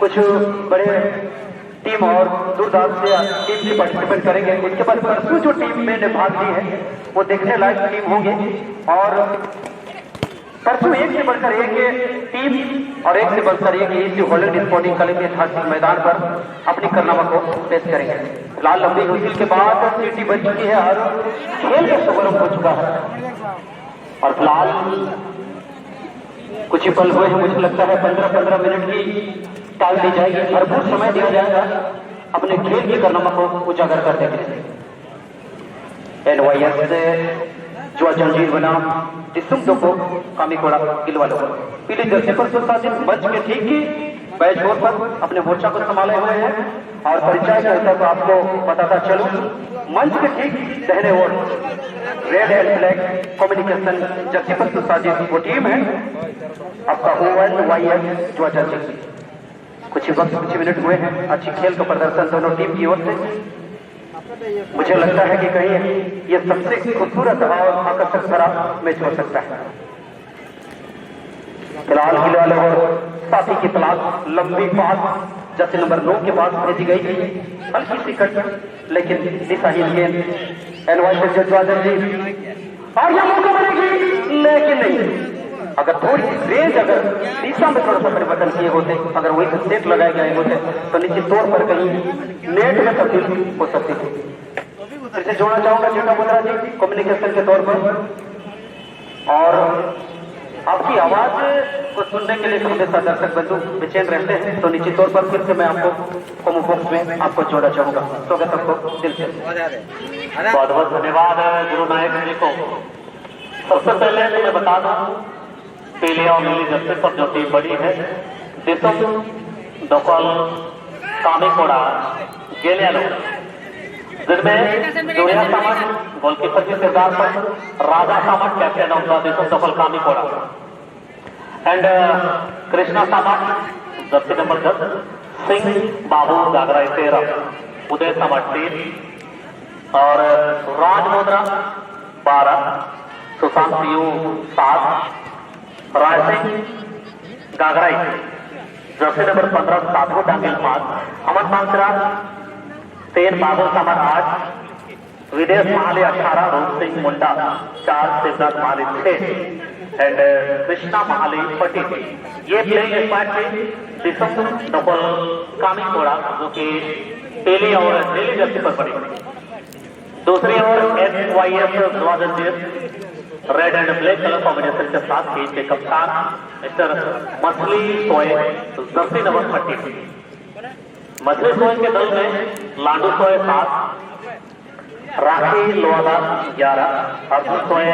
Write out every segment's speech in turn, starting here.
कुछ बड़े टीम और दूर दराज से टीम से पार्टिसिपेट करेंगे। उसके बाद परसों जो टीम में भाग ली है वो देखने लायक टीम होंगे और परसों एक से बढ़कर एक टीम और एक से बढ़कर एक इस हॉलैंड स्पोर्टिंग क्लब के ऐतिहासिक मैदान पर अपनी कारनामा को पेश करेंगे। फिलहाल लंबी हुई के बाद सीटी बन चुकी है और खेल का शुभारंभ हो चुका है और फिलहाल कुछ ही पल हुए हैं। मुझे लगता है 15-15 मिनट की टाइम दी जाएगी, भरपूर समय दिया जाएगा अपने खेल की कारनामा को उजागर करने के लिए। NYS जो जंजीर बनाम जिसम दो कामीकोड़ा गिलवालो पीली जर्सी पर सुशासित मंच के ठीक ही बैच छोर पर अपने मोर्चा को संभाले हुए हैं और परिचय करता तो आपको बताता चलूं, मंच के ठीक दहने ओर red and black communication jersey पर सुशासित वो टीम है आपका ONYS जो जंजीर। कुछ ही मिनट हुए हैं, अच्छी खेल का प्रदर्शन दोनों टीम की ओर से। मुझे लगता है कि कहीं ये सबसे खूबसूरत और आकर्षक भरा मैच हो सकता है। फिलहाल गिलवाले और साथी की तलाश लंबी पास जैसे नंबर 9 के पास भेजी गई थी, हल्की सी कट लेकिन दिशाहीन गेंद NYS जजवाजन जी और यह मौका बनेगी लेकिन नहीं। अगर थोड़ी रेंज अगर दिशा में थोड़ा सा परिवर्तन किए होते, अगर वही से सेट लगाए गए होते तो निश्चित तौर पर कहीं नेट में तब्दील हो सकती थी। फिर से जोड़ना चाहूंगा छोटा मुद्रा जी कम्युनिकेशन के तौर पर और आपकी आवाज को सुनने के लिए हमेशा दर्शक बंधु बेचैन रहते हैं तो निश्चित तौर पर फिर से मैं आपको कॉमो बॉक्स में आपको जोड़ना चाहूंगा। स्वागत आपको दिल से बहुत बहुत धन्यवाद गुरु नायक जी को। सबसे पहले तो मैं बता दूं पीली और नीली जर्सी पर जो टीम बड़ी है जिसम दखल कामीकोड़ा गेलियालो जिनमें जोया सामंत गोलकीपर के किरदार पर Raja Samant captain of the जिसम दखल कामीकोड़ा and Krishna Samant jersey number 10 Singh Babu Gagrai 13 Uday Samant 3 और राज मोद्रा 12 सुशांत यू 7 Rai Singh Gagrai jersey number 15 Sadhu Dangil 5 Aman Mansara 3 Babu Samant 8 Videsh Mahali 18 Roop Singh Munda 4 Shivnath Mahali 6 and Krishna Mahali 40। ये प्लेइंग स्क्वाड थी जिसम डबल कामीकोड़ा जो कि पीली और नीली जर्सी पर पड़ी। दूसरी ओर NYS जवाजंजीर red and black colour combination के साथ टीम के कप्तान मिस्टर मछली सोए जर्सी नंबर 30। मछली सोए के दल में लाडू सोए 7 राखी लोहारा 11 अर्जुन सोए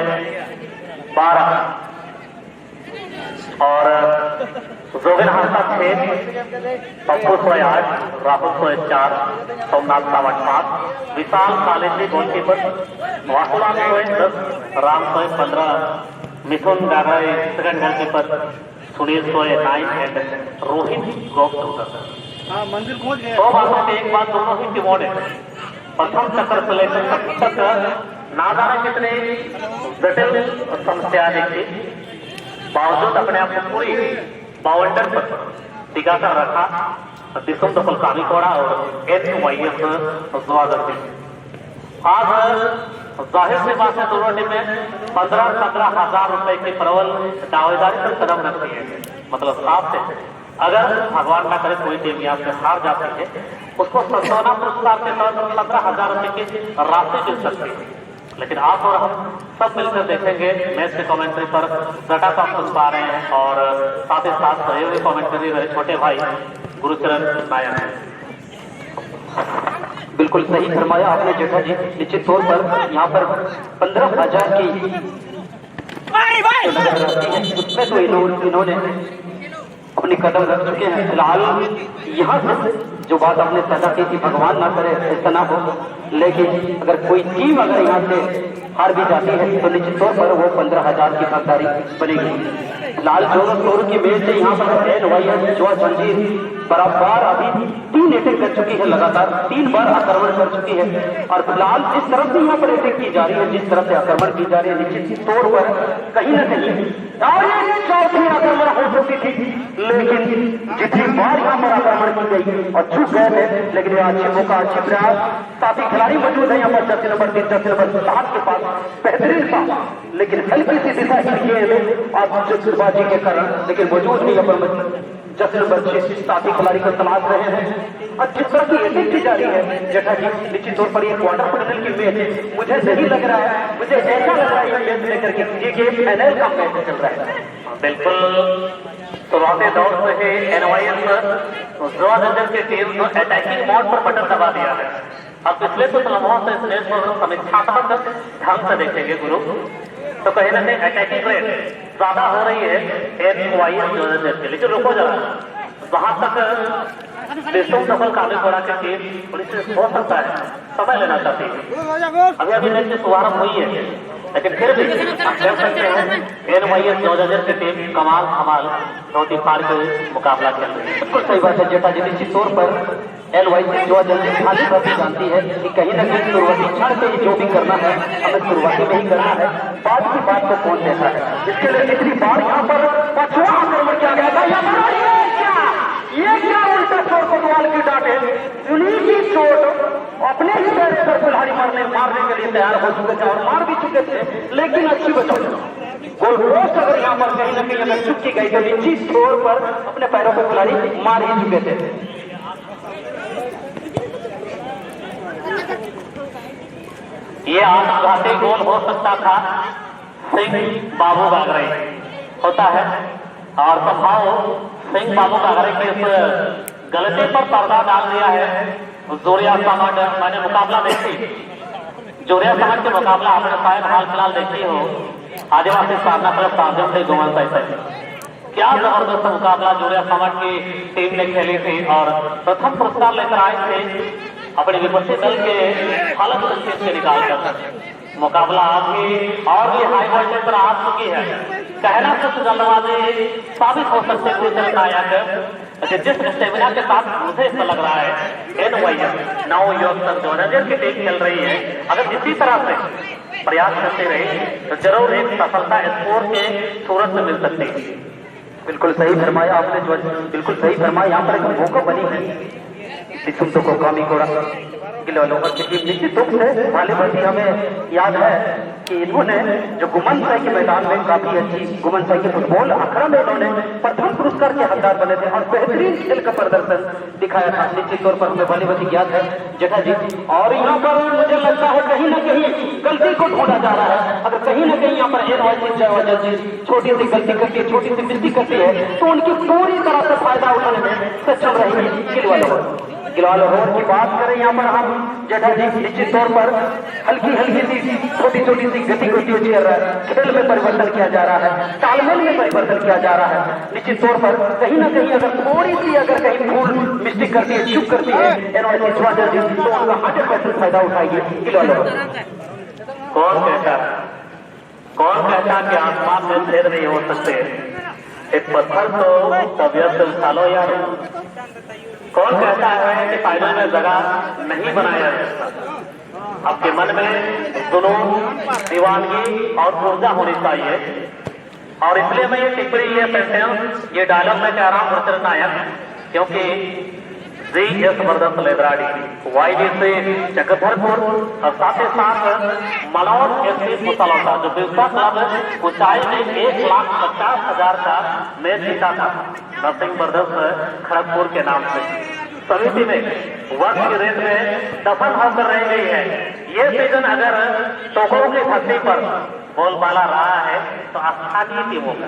12 और जोगिन हासा 6 पप्पू सोए 8 राहुल सोए 4 सोमनाथ सावट 7 विशाल कालेजी गोलकीपर वासुलाल सोए 10 राम सोए 15 मिथुन गागराई सेकंड गोलकीपर सुनील सोए 9 एंड रोहित गोप मंजिल पहुंच गए। 2 बातों में एक बात दोनों ही टीमों ने प्रथम चक्कर से लेकर तब तक ना जाने कितने जटिल समस्या देखी बावजूद अपने आप को पूरी बाउंडर पर टिका कर रखा जिसम दखल कामीकोड़ा और NYS जवाजंजीर। आज जाहिर सी बात है दोनों टीमें 15-15 हजार रुपए की प्रबल दावेदारी पर कदम रखती है। मतलब साफ है अगर भगवान ना करे कोई टीम यहाँ से हार जाती है उसको संसाधना पुरस्कार के तौर पर 15,000 रुपए की राशि मिल सकती है। लेकिन आप और हम सब मिलकर देखेंगे मैच के कमेंट्री पर जटा का सुन पा रहे हैं और साथ ही साथ सहयोगी कमेंट्री रहे छोटे भाई गुरुचरण नायक। बिल्कुल सही फरमाया आपने जेठा जी। निश्चित तौर पर यहाँ पर 15,000 की उसमें तो इन्होंने अपनी कदम रख चुके हैं। फिलहाल यहाँ से जो बात आपने सजा की थी भगवान ना करे ऐसा ना हो, लेकिन अगर कोई टीम अगर यहाँ से हार भी जाती है तो निश्चित तौर पर वो 15,000 की भागीदारी बनेगी। फिलहाल जोरों शोर की मेज से यहाँ पर NYS जो जंजीर बराबर अभी 3 अटैक कर चुकी है, लगातार 3 बार आक्रमण कर चुकी है। और फिलहाल जिस तरफ से यहाँ पर अटैक की जा रही है, जिस तरफ से आक्रमण की जा रही है, निश्चित तौर पर कहीं ना कहीं और ये चौथी आक्रमण हो सकती थी, लेकिन जितनी बार यहाँ पर आक्रमण की गई और चूक गए थे, लेकिन अच्छे मौका, अच्छे प्रयास, साथी खिलाड़ी मौजूद है यहाँ पर। जर्सी नंबर 3, जर्सी नंबर 7 के पास बेहतरीन था, लेकिन हल्की सी दिशा ही गेंद और जुटबाजी के कारण, लेकिन मौजूद नहीं यहाँ पर। जर्सी नंबर 6 साथी खिलाड़ी को तलाश रहे हैं और जिस तरह की अटैक की जा रही है जेठा जी, निश्चित तौर पर ये क्वार्टर फाइनल की मैच मुझे नहीं लग रहा है, मुझे ऐसा लग रहा है ये मैच लेकर के ये गेम फाइनल का मैच चल रहा है। बिल्कुल शुरुआती दौर से ही NYS जोआ जंजर की टीम जो अटैकिंग मोड पर बटन दबा दिया है। अब पिछले कुछ लम्हों से इस मैच को समीक्षात्मक ढंग से देखेंगे गुरु, तो कहीं ना कहीं अटैकिंग रेट ज्यादा हो रही है NYS जोआ जंजर की। लेकिन रुको जरा, वहां तक देशों सफल कामेगौड़ा की टीम पुलिस हो सकता है समय लेना चाहती है। अभी अभी मैच की शुरुआत हुई है, लेकिन फिर भी आप देख सकते हैं NYS जोआ जंजर की टीम कमाल धमाल रोटी पार के मुकाबला खेल रही है। बिल्कुल सही बात है जेठा जी, निश्चित तौर पर NYS जोआ जंजर खाली बातें जानती है कि कहीं ना कहीं शुरुआती क्षण से ही जो भी करना है हमें शुरुआती में ही करना है, बाद की बात को कौन देता है। इसके लिए कितनी बार यहाँ पर पछुआ आक्रमण किया गया था, ये क्या उल्टा चोर को दीवार की डांटे, उन्हीं की चोट अपने ही पैर पर कुल्हाड़ी मारने के लिए तैयार हो चुके थे और मार भी चुके थे, लेकिन अच्छी बचाव गोल पोस्ट अगर यहाँ पर कहीं ना कहीं अगर चुप की गई तो निश्चित तौर पर अपने पैरों पर कुल्हाड़ी मार ही चुके थे। ये आत्मघाती गोल हो सकता था, सिंह बाबू बागरे होता है और संभाव सिंह बाबू बागरे के इस गलती पर पर्दा डाल दिया है। जोरिया समाज मैंने मुकाबला देखी, जोरिया समाज के मुकाबला आपने शायद हाल फिलहाल देखी हो, आदिवासी साधना क्लब साधन से गुमन साइड, क्या जबरदस्त मुकाबला जोरिया समाज की टीम ने खेली थी और प्रथम पुरस्कार लेकर आए थे अपने विपक्षी दल के हालत संकेत से निकालकर। मुकाबला अभी और भी हाई वोल्टेज पर आ चुकी है, कहना कुछ जल्दबाजी साबित हो सकते हैं नायक, जिस स्टेमिना के साथ मुझे ऐसा लग रहा है NYS नवयुवक जोआ जंजर की टीम खेल रही है, अगर इसी तरह से प्रयास करते रहे तो जरूर एक सफलता स्कोर के सूरत में मिल सकती है। बिल्कुल सही फरमाया आपने, बिल्कुल सही फरमाया। यहाँ पर एक मौका बनी है दिसुमतो को कामेगौड़ा निश्चित रूप से वाली भर्ती हमें याद है कि इन्होंने जो गुमन साई के मैदान में काफी अच्छी गुमन साई के फुटबॉल अखाड़ा में इन्होंने प्रथम पुरस्कार के हकदार बने थे और बेहतरीन खेल का प्रदर्शन दिखाया था। निश्चित तौर पर हमें वाली भर्ती याद है जेठा जी, और यहाँ पर मुझे लगता है कहीं ना कहीं गलती को ढूंढा जा रहा है। अगर कहीं ना कहीं यहाँ पर NYS जोआ जंजर छोटी सी गलती करती है, छोटी सी मिस्टेक करती है, तो उनकी पूरी तरह से फायदा उठाने में सक्षम रहेंगे गिलवाल रोड की बात करें यहाँ पर हम जेठा जी, निश्चित तौर पर हल्की सी छोटी सी गति कर रहा है, खेल में परिवर्तन किया जा रहा है, तालमेल में परिवर्तन किया जा रहा है। निश्चित तौर पर कहीं ना कहीं अगर थोड़ी सी अगर कहीं भूल मिस्टेक करती है, चुप करती है NYS जोआ जंजर, तो उनका 100% फायदा उठाएगी गिलवाल रोड। कौन कहता कि आसमान में छेद नहीं हो सकते, एक पत्थर तो तबियत से उठा लो यार। कौन कहता है कि फाइनल में जगह नहीं बनाया जा सकता। आपके मन में जुनून, दीवानगी और ऊर्जा होनी चाहिए, और इसलिए मैं ये टिप्पणी, ये सेंटेंस, ये डायलॉग में कह रहा हूँ मुर्तजा नायक, क्योंकि GS वर्धन लेदराड़ी YDC चक्रधरपुर और साथ ही साथ मनोज FC पुसलौटा जो बिस्वा क्लब ऊंचाई में 1,50,000 का मैच जीता था नरसिंह ब्रदर्स खड़गपुर के नाम से। समिति में वर्ष की रेत में दफन होकर रह गई है। ये सीजन अगर टोकरों की धरती पर बोलबाला रहा है तो स्थानीय टीमों का।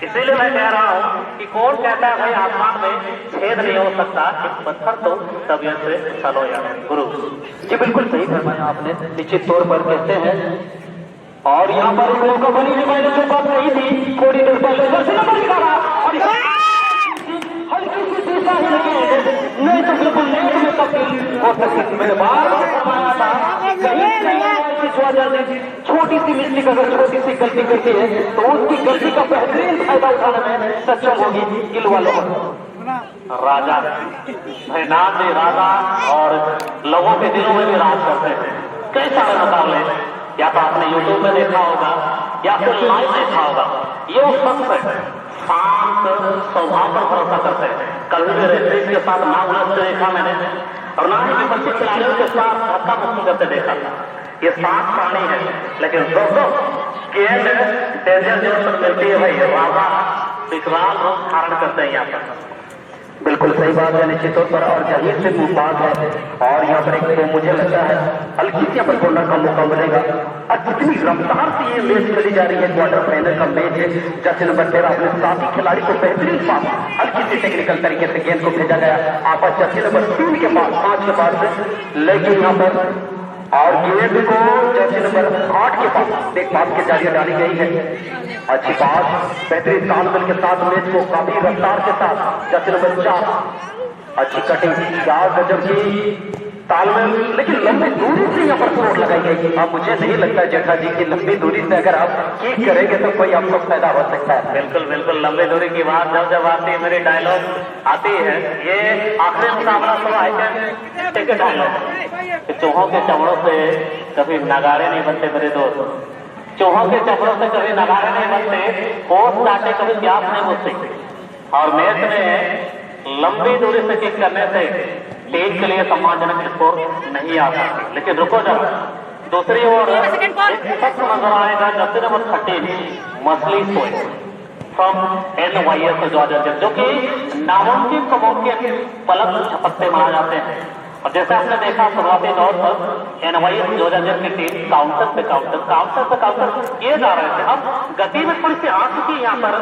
इसीलिए मैं कह रहा हूँ कि कौन कहता है भाई आसमान में छेद नहीं हो सकता, एक पत्थर तो तबियत से चलो यार गुरु जी। बिल्कुल सही फरमाया आपने, निश्चित तौर पर कहते हैं। और यहाँ पर एक मौका बनी थी, मैंने जो बात कही थी थोड़ी देर पहले, हल्की सी दिशा ही नहीं तो बिल्कुल नेट में तब्दील हो सकती थी। मैंने बार फरमाया था छोटी सी मिस्टेक अगर छोटी सी गलती करती है तो उसकी गलती का बेहतरीन फायदा उठाने में सक्षम होगी गिलवाल रोड। राजा भाई नाम भी राजा और लोगों के दिलों में भी राज करते हैं। कई सारे मुकाबले या तो आपने यूट्यूब में देखा होगा या फिर लाइव देखा होगा। ये उस शख्स है शांत स्वभाव पर भरोसा करते हैं। कल भी रेफरी के साथ ना उलझते देखा मैंने और ना ही विपक्षी खिलाड़ियों के साथ धक्का मुक्की करते देखा। ये शांत प्राणी है लेकिन दोस्तों गेंद डेंजर जोन पर मिलती है भाई राजा विकराल रूप धारण करते हैं यहाँ पर। बिल्कुल सही बात है निश्चित तौर पर और जाहिर से मुमताज है और यहाँ पर एक तो मुझे लगता है हल्की सी यहाँ पर कॉर्नर का मौका मिलेगा और जितनी रफ्तार से ये मैच खेली जा रही है क्वार्टर फाइनल का मैच है। जर्सी नंबर 13 अपने साथी खिलाड़ी को बेहतरीन पास हल्की सी टेक्निकल तरीके से गेंद को भेजा गया आपस जर्सी नंबर 3 के पास 5 के पास से लेकिन यहाँ पर और गेंद को जर्सी नंबर 8 के पास एक पास के जरिए डाली गई है। अच्छी बात बेहतरीन तालमेल के साथ मैच को काफी रफ्तार के साथ जर्सी नंबर 4 अच्छी कटिंग क्या गजब की तालमेल लेकिन लंबी दूरी से यहाँ पर चोट लगाई गई। अब मुझे नहीं लगता जेठा जी की लंबी दूरी से अगर आप किक करेंगे तो कोई आपको फायदा हो सकता है। बिल्कुल बिल्कुल लंबी दूरी की बात जब आती है मेरी डायलॉग आती है ये आखिरी मुकाबला तो है डायलॉग चूहों के चमड़ों से कभी नगाड़े नहीं बनते मेरे दोस्त। चूहों के चमड़ों से कभी नगाड़े नहीं बनते होश काटे कभी प्यास नहीं बुझती और मैच में लंबी दूरी से किक करने से टीम के लिए सम्मानजनक स्कोर नहीं आता। लेकिन रुको जरा दूसरी ओर एक शख्स नजर आएगा जर्सी नंबर 13 मसली सोए फ्रॉम NYS जॉर्जिया जो कि नामुमकिन को मुमकिन पलक झपकते माना जाते हैं। और जैसे आपने देखा शुरुआती दौर पर NYS जॉर्जिया की टीम काउंटर पे काउंटर किए जा रहे थे। अब गति में थोड़ी सी आ चुकी यहाँ पर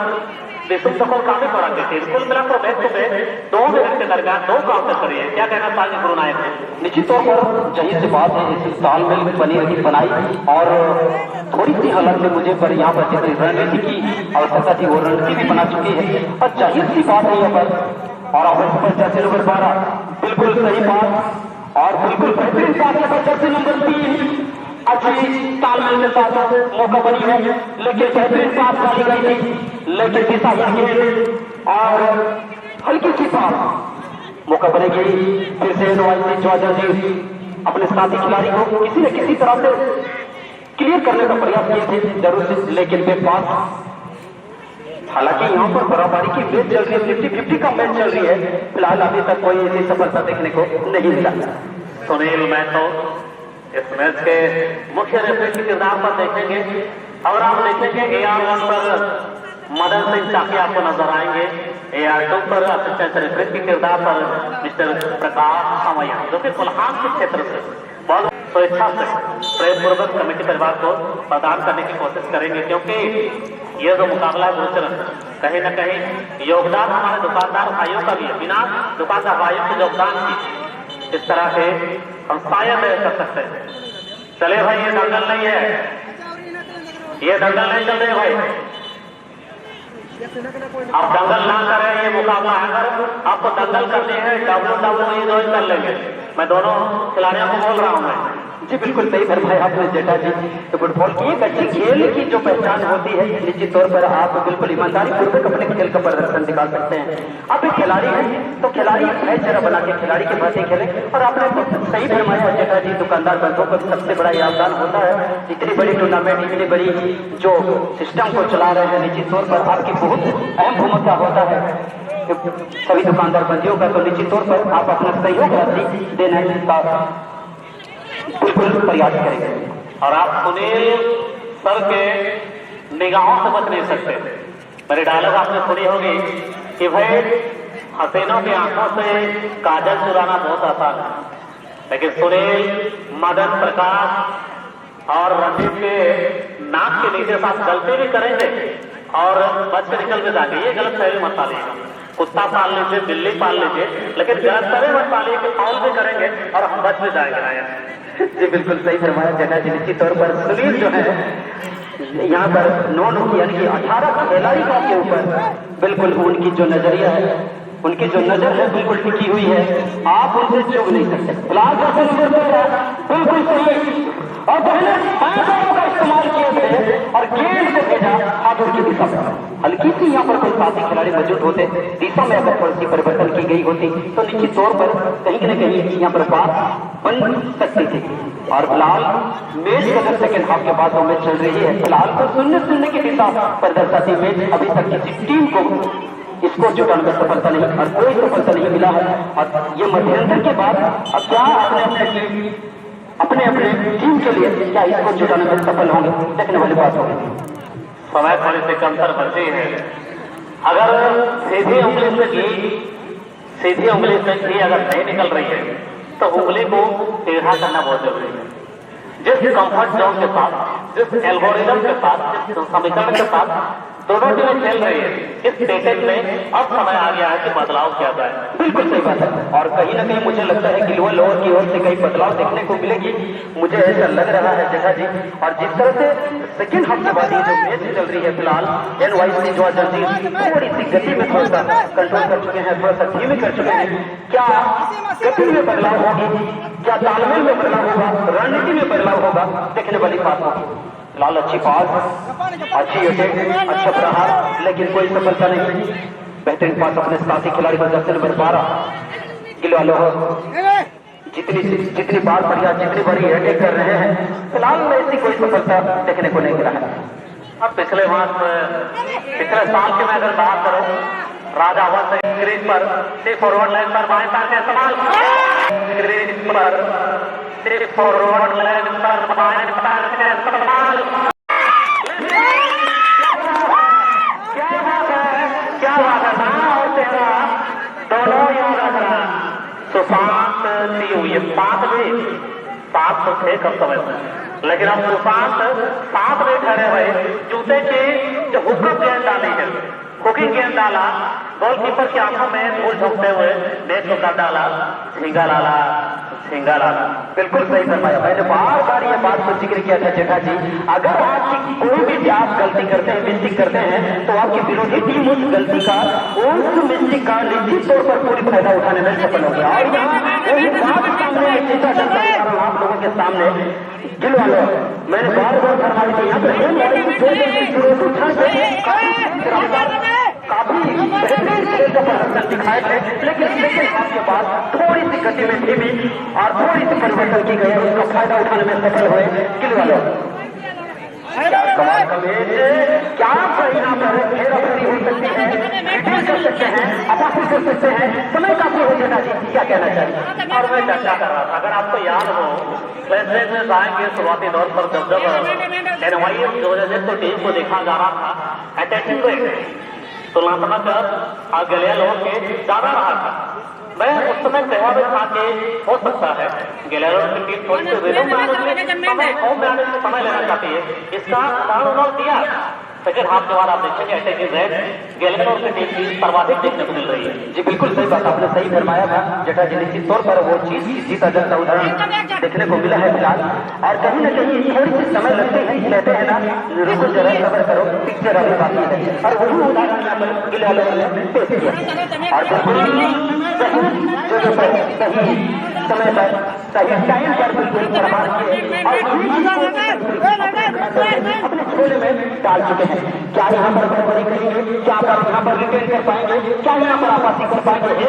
विशुद्ध सफल काफी बड़ा थे। कुल मिलाकर मैच में 2 मिनट के दरमियान 2 काउंटर करिए क्या कहना चाहिए गुरु नायक ने? निश्चित तौर पर जाहिर सी बात है इस तालमेल पनीर की बनाई और थोड़ी सी हालत में मुझे पर यहाँ पर जितनी रणनीति की आवश्यकता थी वो रणनीति भी बना चुकी है और जाहिर सी बात है यहाँ पर और जर्सी नंबर 12 बिल्कुल सही बात और बिल्कुल बेहतरीन पास जर्सी नंबर 3 अच्छी तालमेल के साथ मौका बनी है लेकिन बेहतरीन पास डाली गई थी लेकिन दिशाहीन गेंद और हल्की सी पास मौका बनेगी फिर से NYS जॉर्जिया जी अपने साथी खिलाड़ी को किसी न किसी तरह से क्लियर करने का प्रयास किए थे जरूर से लेकिन वे पास हालांकि यहाँ पर बराबरी की मैच चल रही है 50-50 का मैच चल रही है। फिलहाल अभी तक कोई ऐसी सफलता देखने को नहीं मिला। सुनील मैथो इस मैच के मुख्य रेफरी के किरदार पर देखेंगे और आप देखेंगे AR1 पर मदन सिंह चाकी आपको नजर आएंगे। AR2 पर असिस्टेंट रेफरी के किरदार पर मिस्टर प्रकाश समैया जो कि कोल्हान के क्षेत्र से बहुत स्वेच्छा से प्रेमपूर्वक कमेटी परिवार को प्रदान करने की कोशिश करेंगे क्योंकि ये जो मुकाबला है गोचरन कहीं न कहीं योगदान हमारे दुकानदार भाइयों का भी है। बिना दुकानदार भाइयों के योगदान की इस तरह के हम शायद कर सकते हैं। चले भाई ये दंगल नहीं है ये दंगल नहीं चल रहे भाई आप दंगल ना करें। ये मुकाबला अगर आपको दंगल करनी है WWE ज्वाइन कर लेंगे। मैं दोनों खिलाड़ियों को बोल रहा हूँ मैं जी बिल्कुल सही फरमाया आपने जेठा जी। तो फुटबॉल की एक अच्छी खेल की जो पहचान होती है निश्चित तौर पर आप बिल्कुल ईमानदारी पूर्वक अपने खेल का प्रदर्शन दिखा सकते हैं। आप एक खिलाड़ी हैं तो खिलाड़ी भाईचारा बना के खिलाड़ी के बातें खेलें और आपने तो सही फरमाया जेठा जी दुकानदार बंधुओं का सबसे बड़ा योगदान होता है। इतनी बड़ी टूर्नामेंट इतनी बड़ी जो सिस्टम को चला रहे हैं निश्चित तौर पर आपकी बहुत अहम भूमिका होता है सभी दुकानदार बंदियों का। तो निश्चित तौर पर आप अपना सहयोग राशि देने का बिल्कुल प्रयास करेंगे और आप सुनील सर के निगाहों से बच नहीं सकते। मेरी डायलॉग आपने सुनी होगी कि भाई हसीनों की आंखों से काजल चुराना बहुत आसान है लेकिन सुनील मदन प्रकाश और रणदीप के नाक के नीचे साथ गलती भी करेंगे और बच के निकल के जाएंगे। ये गलत फहमी मत पालिएगा। कुत्ता पाल लीजिए बिल्ली पाल लीजिए लेकिन गलत फहमी मत पालिए कि फाउल भी करेंगे और हम बच भी जाएंगे। जी बिल्कुल सही फरमाया जेठा जी। निश्चित तौर पर सुनील जो है यहाँ पर 9 यानी कि 18 खिलाड़ी के ऊपर बिल्कुल उनकी जो नजरिया है उनकी जो नजर है बिल्कुल टिकी हुई है। आप उनसे चूक नहीं सकते। बिल्कुल सही और पहले पैरों का इस्तेमाल किए थे और गेंद को भेजा हाथों की दिशा में। हल्की सी यहाँ पर कोई साथी खिलाड़ी मौजूद होते, दिशा में अगर थोड़ी सी परिवर्तन की गई होती तो निश्चित तौर पर कहीं न कहीं यहाँ पर बात बन सकती थी। और फिलहाल मैच का जब सेकेंड हाफ के बाद वो मैच चल रही है, फिलहाल तो 0-0 की दिशा पर दर्शाती मैच अभी तक किसी टीम को इसको जुटाने में सफलता नहीं और कोई सफलता नहीं मिला है। और ये मध्यंतर के बाद अब क्या अपने अपने टीम के लिए क्या इसको जुटाने में सफल होंगे, देखने वाली बात होगी। समय थोड़ी सी कमतर बनती है। अगर सीधी उंगली से घी अगर नहीं निकल रही है तो उंगली को टेढ़ा करना बहुत जरूरी है। जिस कंफर्ट जोन के साथ, जिस एल्गोरिदम के साथ, जिस समीकरण के साथ दोनों टीमें खेल रही है, इस क्रिकेट में अब समय आ गया है कि बदलाव किया जाए। बिल्कुल सही बात है। और कहीं ना कहीं मुझे लगता है कि लोअर की ओर से कई बदलाव देखने को मिलेगी, मुझे ऐसा लग रहा है जगह जी। और जिस तरह से सेकेंड हाफ के बाद ये जो मैच चल रही है, फिलहाल NYC जो थोड़ी सी गति में थोड़ा सा कंट्रोल कर चुके हैं, थोड़ा सा धीमे कर चुके हैं। क्या गति में बदलाव होगी, क्या तालमेल में बदलाव होगा, रणनीति में बदलाव होगा, देखने वाली बात होगी। फिलहाल अच्छी पास, अच्छी अटैक, अच्छा प्रहार, लेकिन कोई सफलता नहीं। बेहतरीन पास अपने साथी खिलाड़ी को जर्सी नंबर 12 गिलवालो जितनी बार बढ़िया, जितनी बड़ी अटैक कर रहे हैं, फिलहाल ऐसी कोई सफलता देखने को नहीं मिला है। अब पिछले साल की मैं अगर बात करूं, राजा वंश क्रीज पर फॉरवर्ड लाइन पर बाएं पैर का इस्तेमाल, क्रीज पर फॉरवर्ड लाइन पर बाएं पैर का इस्तेमाल। क्या बात है ना, और तेरा दोनों याद रखना। सुशांत सिंह ये 7 तो थे कब समय से, लेकिन अब सुशांत 7 में खड़े हुए, जूते की जो हुक्म गेंद डाली है, हुकिंग गेंद डाला, गोलकीपर की आंखों में धूल झोंकते हुए नेट को काट डाला, झींगा लाला। बिल्कुल सही फरमाया। मैंने बार बार ये बात को जिक्र किया था जेठा जी, अगर आपकी कोई भी आप गलती करते हैं, मिस्टेक करते हैं, तो आपकी विरोधी टीम उस गलती का, उस मिस्टेक का निश्चित तौर पर पूरी फायदा उठाने में सफल हो गया। और आप लोगों के सामने गिलवा लो, मैंने बार बार फरमाई थी, यहाँ काफी बेहतरीन दिखाए थे, लेकिन सेकेंड हाफ के बाद थोड़ी सी गति में धीमी और थोड़ी सी परिवर्तन की गई, उसका फायदा उठाने में सफल हुए गिलवालो। कमाल का मैच, क्या परिणाम हेराफेरी हो सकती है, रिटेल कर सकते हैं, अपासी कर सकते हैं, समय काफी हो जाता जी, क्या कहना चाहिए। और मैं चर्चा कर रहा था, अगर आपको याद हो फ्लैशबैक में जाएंगे शुरुआती दौर पर जब NYS जो टीम को देखा जा रहा था, अटैकिंग रेट तुलनात्मक गलिया लोगों के ज्यादा रहा था। मैं उस समय कहा भी था कि हो सकता है गलिया की टीम थोड़ी सी रिदम में समय लेना चाहती है, इसका उदाहरण उन्होंने दिया। सेकेंड हाफ के बाद आप देखेंगे अटैकिंग रेट गैलेनोर की टीम की सर्वाधिक देखने को मिल रही है। जी बिल्कुल सही बात, आपने सही फरमाया था जेठा जी। निश्चित तौर पर वो चीज जीता जाता उदाहरण देखने को मिला है फिलहाल। और कहीं न कहीं थोड़ी सी समय लगते हैं, कहते हैं ना, रुको जरा सबर करो, पिक्चर अभी बाकी है। और वही उदाहरण गिलवालो ने पेश किया और समय पर सही टाइम पर बिल्कुल प्रमाण किए और अपने झोले में डाल चुके हैं। क्या यहाँ पर बराबरी करेंगे, क्या यहाँ पर रिटेन कर पाएंगे, क्या यहाँ पर आपासी कर पाएंगे।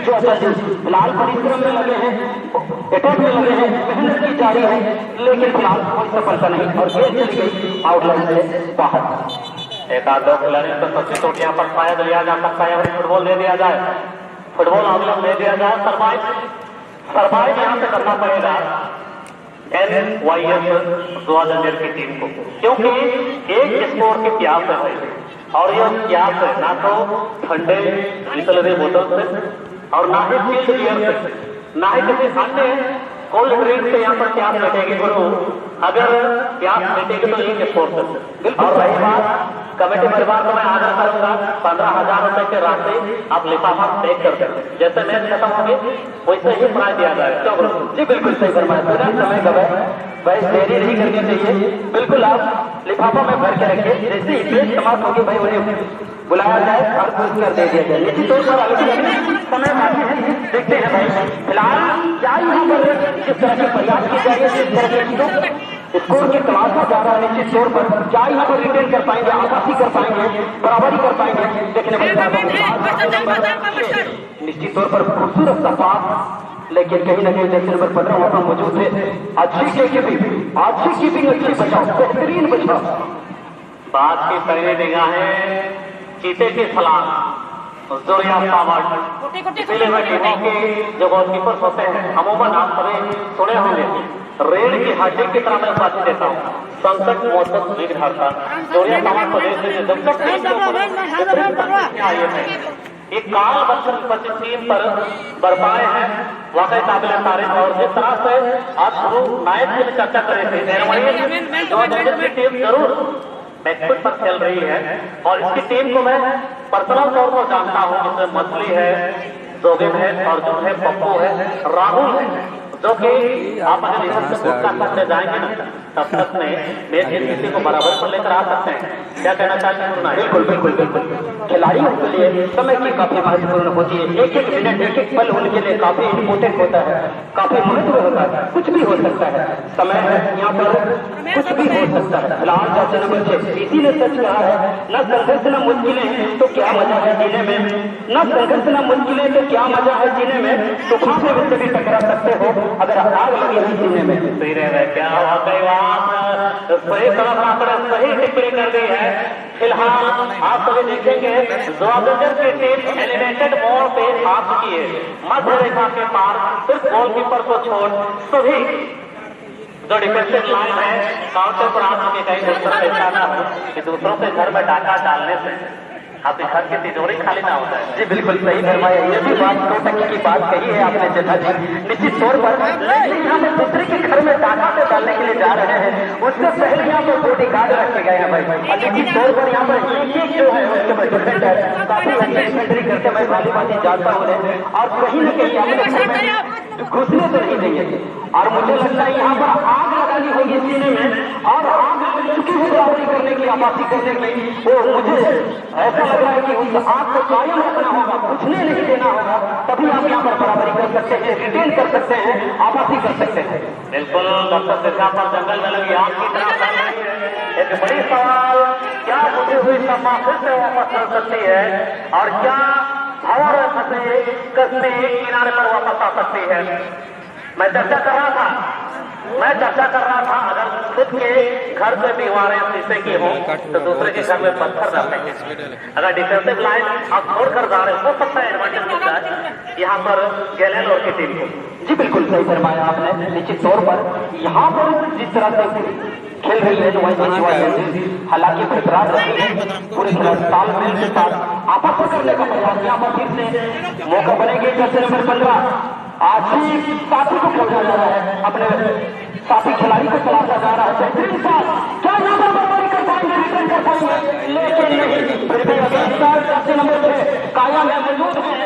जो फिलहाल परिश्रम में लगे हैं, अटैक में लगे हैं, मेहनत की जारी है, लेकिन फिलहाल कोई सफलता नहीं और गेंद चली गई आउटलाइन से बाहर। एक आध दो खिलाड़ी को सबसे तो यहाँ पर शायद लिया जा सकता है, फुटबॉल दे दिया जाए, फुटबॉल अवलंब दे दिया जाए, सरवाइव यहाँ से करना पड़ेगा NYS ग्वालियर की टीम को, क्योंकि एक स्कोर की प्यास है और यह प्यास है ना तो ठंडे बिसलरी बोतल से और ना ही चिल्ड बियर से, ना ही किसी अन्य कोल्ड ड्रिंक से यहाँ पर प्यास मिटेगी। गुरु अगर प्यास मिटेगी तो एक स्पोर्ट से। और रही बात कमेटी परिवार को मैं आग्रह करूंगा, 15,000 रुपए की राशि आप लिफाफा पैक कर दें, जैसे मैच खत्म होगी वैसे ही प्राइज दिया जाए। क्यों गुरु जी बिल्कुल सही फरमाया, पूरा समय गवाए भाई, देरी नहीं करनी चाहिए। बिल्कुल आप लिफाफा में भर के रखिए, जैसे ही मैच समाप्त होगी भाई उन्हें बुलाया जाए और पुरस्कार दे दिया जाए। निश्चित तौर पर समय बाकी है, देखते हैं भाई फिलहाल क्या यहाँ पर किस तरह के प्रयास किए जाएंगे, जिस तरह के स्कोर की तलाशा जा रहा है निश्चित तौर पर क्या यहाँ पर रिटेन कर पाएंगे, आवासी कर पाएंगे, बराबरी कर पाएंगे, देखने निश्चित तौर पर खूबसूरत सा पास, लेकिन कहीं ना कहीं जैसे नंबर 15 वहां पर मौजूद थे। अच्छी कीपिंग अच्छी बचाओ, बेहतरीन बचाओ। बात की पहली निगाहें चीते की छलांग जोरिया सावट टीमों के जो गोलकीपर्स होते हैं अमूमन आप सभी सुने होंगे, रेल की हड्डी की तरह मैं बात देता हूँ, संकट मौसम विघ्नहर्ता जोरिया सावट को देख लीजिए। जब तक आए हैं एक काल बच्चन टीम पर बरपाए हैं वाकई काबिल तारीफ। और जिस तरह से आज शुरू नायक की चर्चा कर रहे थे, की टीम जरूर मैच पर खेल रही है और इसकी टीम को मैं पर्सनल तौर पर जानता हूँ, जिसमें मछली है, जोगिन है, अर्जुन है, पप्पू है, राहुल है, जो कि आप अगर इधर से करते जाएंगे ना तब तक में मैच किसी को बराबर पर लेकर आ सकते हैं। क्या कहना चाहते हैं? बिल्कुल बिल्कुल बिल्कुल खिलाड़ियों के लिए समय की काफी महत्वपूर्ण होती है, एक एक मिनट एक एक पल उनके लिए काफी इम्पोर्टेंट होता है, काफी महत्व होता है। कुछ भी हो सकता है, समय है यहाँ पर कुछ भी हो सकता है। फिलहाल जैसे नंबर 6 इसी ने सच कहा है, न संघर्ष न मुश्किलें तो क्या मजा है जीने में, न संघर्ष न मुश्किलें तो क्या मजा है जीने में, तूफान से उससे भी टकरा सकते हो अगर आग लगी है सीने में। क्या वाकई बात सही तरफ आंकड़े सही टिप्पणी कर दी है। फिलहाल आप सभी देखेंगे जोगिंदर की टीम एलिवेटेड मोड पे आ चुकी है, मध्य रेखा के पार सिर्फ गोलकीपर को छोड़ सभी जो डिफेंसिव लाइन है काउंटर पर आ चुके। कहीं ऐसा ना हो कि दूसरों के घर में डाका डालने से आपके घर की तिजोरी खाली ना हो जाए। जी बिल्कुल सही फरमाया, ये भी बात 100% की बात कही है आपने जेठा जी। निश्चित तौर पर हम दूसरे के घर में डाका से डालने के लिए जा रहे हैं, उससे पहले यहाँ पर बॉडी गार्ड रखे गए हैं भाई। निश्चित तौर पर यहाँ पर एक जो है उसके बाद डिफेंडर काफी अच्छी डिफेंडरी करके मैं वाली बातें जाता हूँ और कहीं न कहीं अपने घुसने तो नहीं देंगे। और मुझे लगता है यहाँ पर आग लगानी होगी सीने में, और आग चुकी हुई बराबरी करने की, आबादी करने की, वो मुझे ऐसा लग रहा है कि उस आग को कायम रखना होगा, बुझने नहीं देना होगा, तभी आप यहाँ पर बराबरी कर सकते हैं, रिटेन कर सकते हैं, आबादी कर सकते हैं। बिल्कुल डॉक्टर सिरसा पर जंगल में लगी आग की तरह एक बड़ी सवाल, क्या बुझी हुई समा फिर से वापस चल सकती है और क्या भंवर फंसे कश्ती किनारे पर वापस आ सकती है? मैं चर्चा कर रहा था अगर खुद के घर से दीवारें शीशे की हो तो दूसरे के घर में पत्थर डालते हैं। अगर डिफेंसिव लाइन आप छोड़कर जा रहे हो सकता है एडवांटेज मिलता है यहाँ पर गैलेन और की टीम को। जी बिल्कुल सही फरमाया आपने। निश्चित तौर पर यहाँ पर जिस तरह से खेल रही है हालांकि बरकरार रही है, पूरे तालमेल के साथ आपस करने का प्रयास यहाँ पर फिर से मौका बनेगी। जैसे नंबर 15 आशीष साथी को खोजा जा रहा है, अपने साथी खिलाड़ी को चलाता जा रहा है। बेहतरीन साथ क्या यहाँ पर बर्बादी कर पाएंगे, रिटर्न कर पाएंगे, लेकिन नहीं, फिर भी जैसे नंबर 6 कायम है, मौजूद है,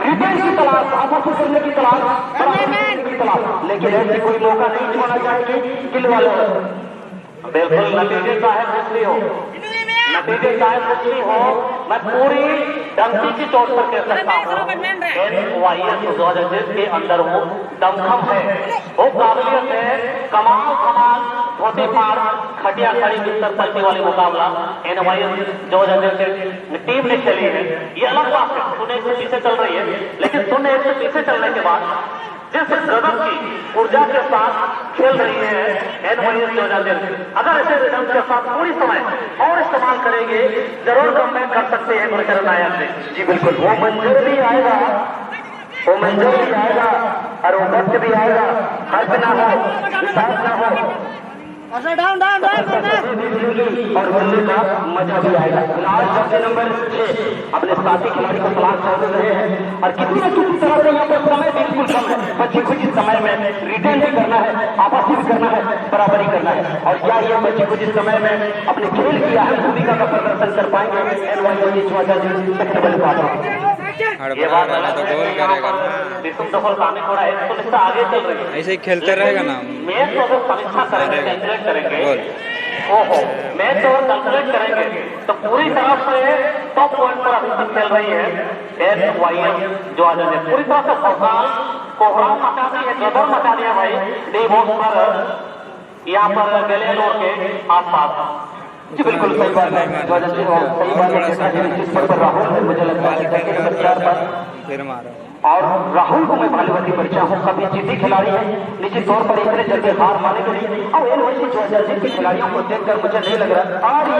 रिटर्न की तलाश, आपस करने की तलाश, लेकिन ऐसे कोई मौका नहीं छोड़ना चाहिए किल वाले। बिल्कुल नतीजे चाहे कुछ भी हो, नतीजे चाहे कुछ भी हो, मैं पूरी डंकी की चोट पर कह सकता हूँ NYS 2020 के अंदर वो दमखम है, वो काबिलियत है, कमाल धोती फाड़ खटिया खड़ी बिस्तर पलटी वाली मुकाबला NYS 2020 टीम ने खेली है। ये अलग बात है, सुने से पीछे चल रही है, लेकिन सुने से पीछे चलने के बाद जिस गजब की ऊर्जा के साथ खेल रही है NYS 2020, अगर ऐसे रिदम के साथ पूरी समय और इस्तेमाल करेंगे जरूर कमबैक कर सकते हैं गुरकर नायक से। जी बिल्कुल, वो मंजूर भी आएगा, वो मंजूर भी आएगा और वो वक्त भी आएगा, हर्ष ना हो, विश्वास ना हो, डाउन और बल्ले का मजा भी आएगा। फिलहाल जैसे नंबर 6 अपने साथी खिलाड़ी को तलाश कर रहे हैं और किसी न किसी तरह से यहाँ पर समय बिल्कुल कम है, बच्ची कुछ समय में रिटर्न भी करना है, आवासी भी करना है, बराबरी करना है। और क्या ये बच्ची कुछ समय में अपने खेल की अहम भूमिका का प्रदर्शन कर पाएंगे? ये बात तो गोल करेगा, विष्णु दफल कामी थोड़ा एक तो आगे चल रही है, ऐसे ही खेलते रहेगा ना, मैच को अगर समीक्षा करेंगे, गोल ओहो, मैच और कैलकुलेट करेंगे तो पूरी तरह से टॉप पॉइंट पर अभी तक खेल रही है SYM जो आज ने पूरी तरह से कोहराम मचा दी है, गदर मचा दिया भाई डी बॉक्स पर यहाँ पर गलेलोर के आसपास। जी बिल्कुल सही बात है जॉर्जन जी, सही बात है। जैसा कि निश्चित तौर पर राहुल है, मुझे लगता है कि नंबर 4 पर और राहुल को मैं भालूवती परिचय हूँ, कभी जीती खिलाड़ी है, निश्चित तौर पर इतने जल्दी हार मानेंगे नहीं। और इन वैसे जॉर्जन जी के खिलाड़ियों को देखकर मुझे नहीं लग रहा और ये